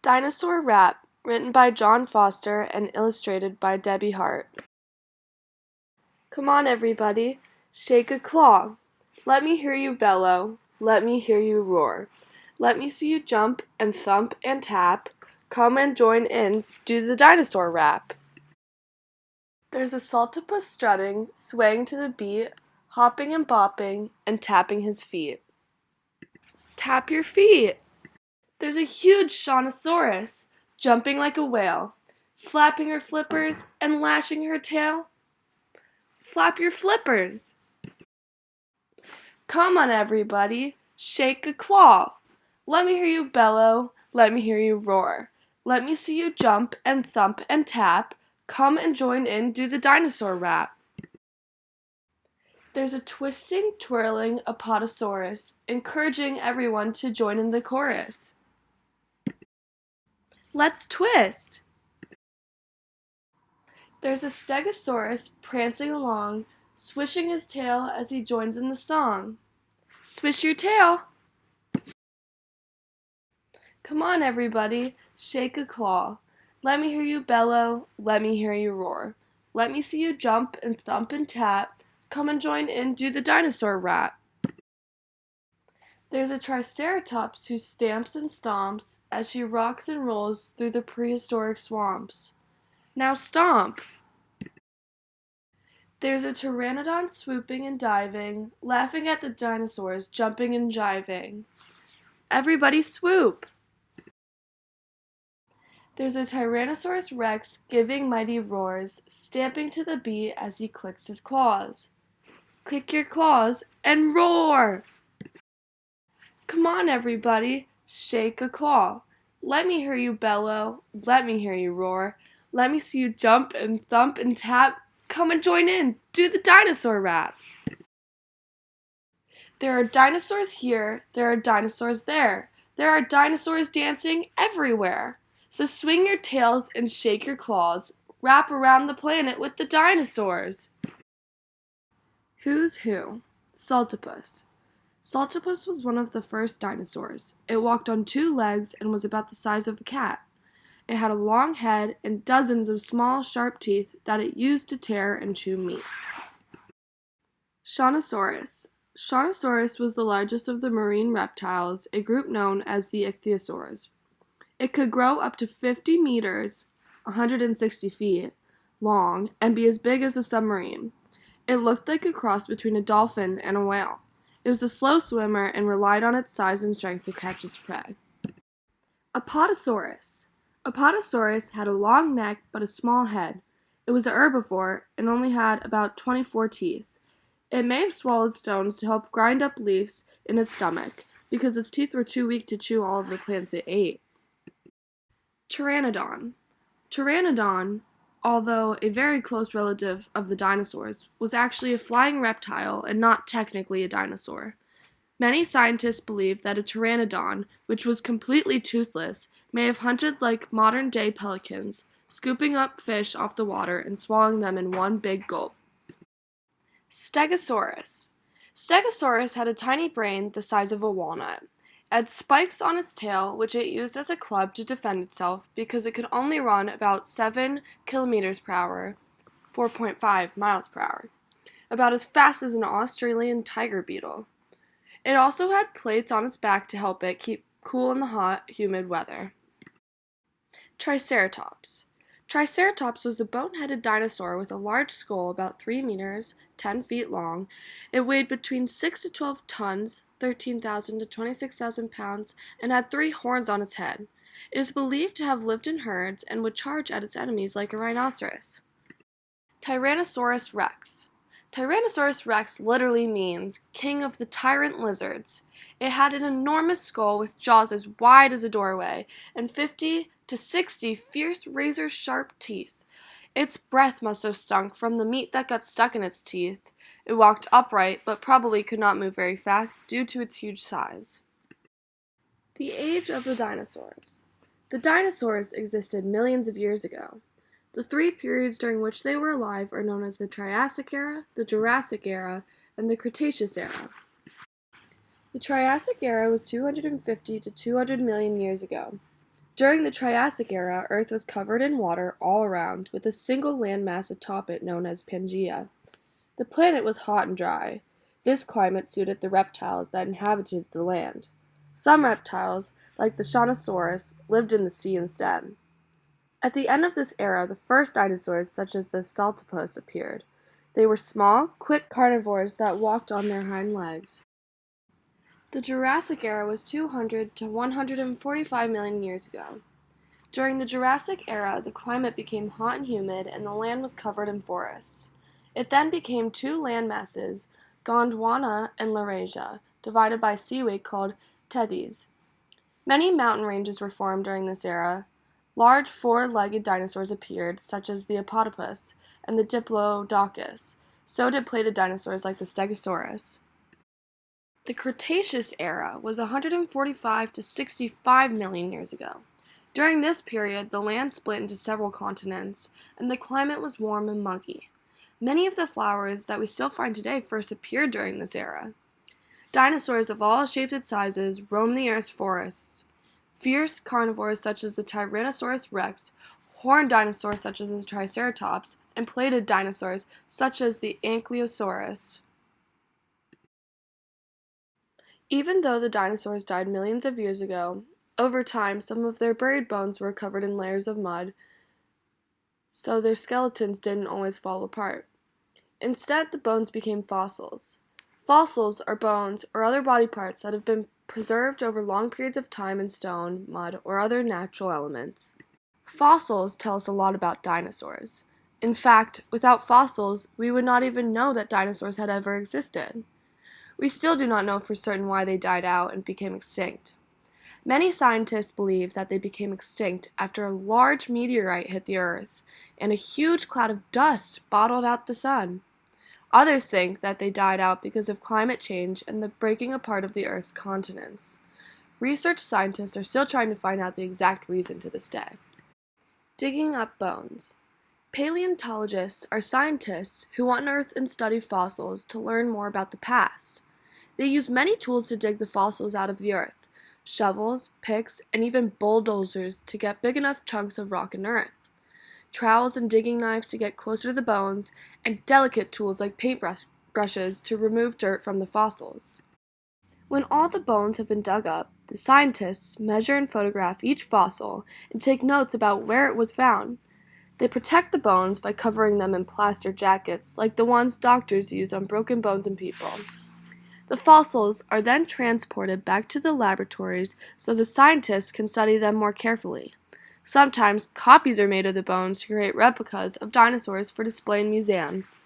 Dinosaur Wrap, written by John Foster and illustrated by Debbie Hart. Come on, everybody, shake a claw. Let me hear you bellow, let me hear you roar. Let me see you jump and thump and tap. Come and join in, do the dinosaur rap. There's a Sultipus strutting, swaying to the beat, hopping and bopping, and tapping his feet. Tap your feet! There's a huge Shonosaurus, jumping like a whale, flapping her flippers and lashing her tail. Flap your flippers! Come on, everybody, shake a claw. Let me hear you bellow, let me hear you roar. Let me see you jump and thump and tap. Come and join in, do the dinosaur rap. There's a twisting, twirling Apotasaurus, encouraging everyone to join in the chorus. Let's twist! There's a Stegosaurus prancing along, swishing his tail as he joins in the song. Swish your tail! Come on, everybody, shake a claw. Let me hear you bellow, let me hear you roar. Let me see you jump and thump and tap. Come and join in, do the dinosaur rap. There's a Triceratops who stamps and stomps as she rocks and rolls through the prehistoric swamps. Now stomp! There's a Pteranodon swooping and diving, laughing at the dinosaurs jumping and jiving. Everybody swoop! There's a Tyrannosaurus Rex giving mighty roars, stamping to the beat as he clicks his claws. Click your claws and roar! Come on, everybody, shake a claw. Let me hear you bellow, let me hear you roar. Let me see you jump and thump and tap. Come and join in, do the dinosaur rap. There are dinosaurs here, there are dinosaurs there. There are dinosaurs dancing everywhere. So swing your tails and shake your claws. Wrap around the planet with the dinosaurs. Who's who? Sultipus. Sultipus was one of the first dinosaurs. It walked on two legs and was about the size of a cat. It had a long head and dozens of small, sharp teeth that it used to tear and chew meat. Shonosaurus. Shonosaurus was the largest of the marine reptiles, a group known as the ichthyosaurs. It could grow up to 50 meters, 160 feet, long and be as big as a submarine. It looked like a cross between a dolphin and a whale. It was a slow swimmer and relied on its size and strength to catch its prey. Apotasaurus. Apotasaurus had a long neck but a small head. It was a herbivore and only had about 24 teeth. It may have swallowed stones to help grind up leaves in its stomach because its teeth were too weak to chew all of the plants it ate. Pteranodon. Pteranodon, although a very close relative of the dinosaurs, was actually a flying reptile and not technically a dinosaur. Many scientists believe that a pteranodon, which was completely toothless, may have hunted like modern-day pelicans, scooping up fish off the water and swallowing them in one big gulp. Stegosaurus. Stegosaurus had a tiny brain the size of a walnut. It had spikes on its tail, which it used as a club to defend itself because it could only run about 7 kilometers per hour, 4.5 miles per hour, about as fast as an Australian tiger beetle. It also had plates on its back to help it keep cool in the hot, humid weather. Triceratops. Triceratops was a bone-headed dinosaur with a large skull about 3 meters, 10 feet long. It weighed between 6 to 12 tons, 13,000 to 26,000 pounds, and had 3 horns on its head. It is believed to have lived in herds and would charge at its enemies like a rhinoceros. Tyrannosaurus Rex. Tyrannosaurus Rex literally means king of the tyrant lizards. It had an enormous skull with jaws as wide as a doorway and 50 to 60 fierce razor-sharp teeth. Its breath must have stunk from the meat that got stuck in its teeth. It walked upright, but probably could not move very fast due to its huge size. The age of the dinosaurs. The dinosaurs existed millions of years ago. The 3 periods during which they were alive are known as the Triassic Era, the Jurassic Era, and the Cretaceous Era. The Triassic Era was 250 to 200 million years ago. During the Triassic Era, Earth was covered in water all around, with a single landmass atop it known as Pangaea. The planet was hot and dry. This climate suited the reptiles that inhabited the land. Some reptiles, like the Shonosaurus, lived in the sea instead. At the end of this era, the first dinosaurs, such as the Sultipus, appeared. They were small, quick carnivores that walked on their hind legs. The Jurassic Era was 200 to 145 million years ago. During the Jurassic Era, the climate became hot and humid, and the land was covered in forests. It then became two land masses, Gondwana and Laurasia, divided by seaweed called Tethys. Many mountain ranges were formed during this era. Large four-legged dinosaurs appeared, such as the Apotasaurus and the Diplodocus. So did plated dinosaurs like the Stegosaurus. The Cretaceous Era was 145 to 65 million years ago. During this period, the land split into several continents, and the climate was warm and muggy. Many of the flowers that we still find today first appeared during this era. Dinosaurs of all shapes and sizes roamed the Earth's forests. Fierce carnivores such as the Tyrannosaurus rex, horned dinosaurs such as the Triceratops, and plated dinosaurs such as the Ankylosaurus. Even though the dinosaurs died millions of years ago, over time some of their buried bones were covered in layers of mud, so their skeletons didn't always fall apart. Instead, the bones became fossils. Fossils are bones or other body parts that have been preserved over long periods of time in stone, mud, or other natural elements. Fossils tell us a lot about dinosaurs. In fact, without fossils, we would not even know that dinosaurs had ever existed. We still do not know for certain why they died out and became extinct. Many scientists believe that they became extinct after a large meteorite hit the Earth and a huge cloud of dust bottled out the sun. Others think that they died out because of climate change and the breaking apart of the Earth's continents. Research scientists are still trying to find out the exact reason to this day. Digging up bones. Paleontologists are scientists who unearth and study fossils to learn more about the past. They use many tools to dig the fossils out of the earth: shovels, picks, and even bulldozers to get big enough chunks of rock and earth, trowels and digging knives to get closer to the bones, and delicate tools like paintbrushes to remove dirt from the fossils. When all the bones have been dug up, the scientists measure and photograph each fossil and take notes about where it was found. They protect the bones by covering them in plaster jackets like the ones doctors use on broken bones in people. The fossils are then transported back to the laboratories so the scientists can study them more carefully. Sometimes copies are made of the bones to create replicas of dinosaurs for display in museums.